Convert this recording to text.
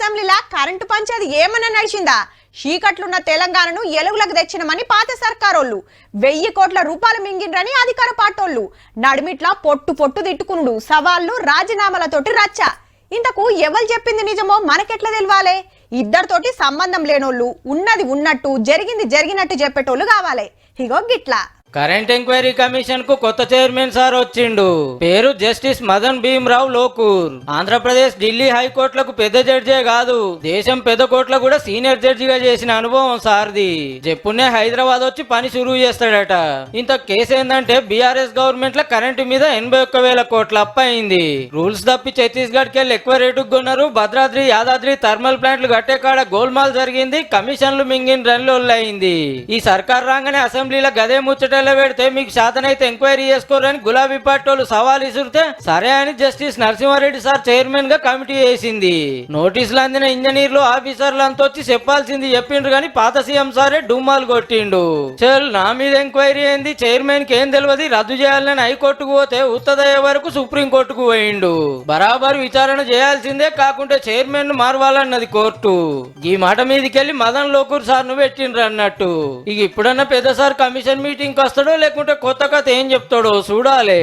అసెంబ్లీలా current పంచేది ఏమన్నా నడిచిందా? చీకట్లున్న తెలంగాణను ఎలుగులకు తెచ్చినమని పాత సర్కారోళ్ళు 1000 కోట్ల రూపాయలు మింగిండ్రని అధికార పార్టోళ్ళు నడిమిట్లా పొట్టు పొట్టు తిట్టుకునుడు, సవాళ్లు, రాజీనామాలతోటి రచ్చ. ఇంతకు ఎవరు చెప్పింది నిజమో మనకెట్లా తెలవాలే? ఇద్దరితోటి సంబంధం లేనోళ్ళు, ఉన్నది ఉన్నట్టు జరిగింది జరిగినట్టు చెప్పేటోళ్ళు కావాలి. ఇగో గిట్లా కరెంట్ ఎంక్వైరీ కమిషన్ కు కొత్త చైర్మన్ సార్ వచ్చిండు. పేరు జస్టిస్ మదన్ భీమరావు లోకూర్. ఆంధ్రప్రదేశ్, ఢిల్లీ హైకోర్టులకు పెద్ద జడ్జే కాదు, దేశం పెద్ద కోర్టులో కూడా సీనియర్ జడ్జిగా చేసిన అనుభవం సార్ది. చెప్పునే హైదరాబాద్ వచ్చి పని షురూ చేస్తాడట. ఇంత కేసు ఏందంటే బీఆర్ఎస్ గవర్నమెంట్ లో కరెంటు మీద 81,000 కోట్ల అప్పు అయింది. రూల్స్ తప్పి ఛత్తీస్గఢ్ కెళ్ళి ఎక్కువ రేటుకు కొన్నారు. భద్రాద్రి, యాదాద్రి థర్మల్ ప్లాంట్లు కట్టే కాడ గోల్మాల్ జరిగింది. కమిషన్లు మింగిన రన్లోళ్ళు అయింది. ఈ సర్కార్ రాగానే అసెంబ్లీలో గదే ముచ్చట పెడితే మీకు శాతనైతే ఎంక్వైరీ చేసుకోరని గులాబీ పార్టీలు సవాల్ ఇసురితే సరే అని జస్టిస్ నరసింహారెడ్డి సార్ చైర్మన్ గా కమిటీ వేసింది. నోటీసులు అందిన ఇంజనీర్లు, ఆఫీసర్లు అంతా వచ్చి చెప్పాల్సింది చెప్పిండ్రు కానీ పాత సీఎం సారే డుమ్మాలు కొట్టిండు. చల్ నా మీద ఎంక్వైరీ అయింది, చైర్మన్ కి ఏం తెలియదు, రద్దు చేయాలని హైకోర్టుకు పోతే ఉత్తదయ్యే వరకు సుప్రీంకోర్టుకు పోయిండు. బరాబరు విచారణ చేయాల్సిందే, కాకుంటే చైర్మన్ ను మారవాలన్నది కోర్టు. ఈ మాట మీదకెళ్లి మదన్ లోకూర్ సార్ ను పెట్టిండ్రు అన్నట్టు. ఇక ఇప్పుడన్నా పెద్ద సార్ కమిషన్ మీటింగ్ వస్తాడో లేకుంటే కొత్త కథ ఏం చెప్తాడో చూడాలి.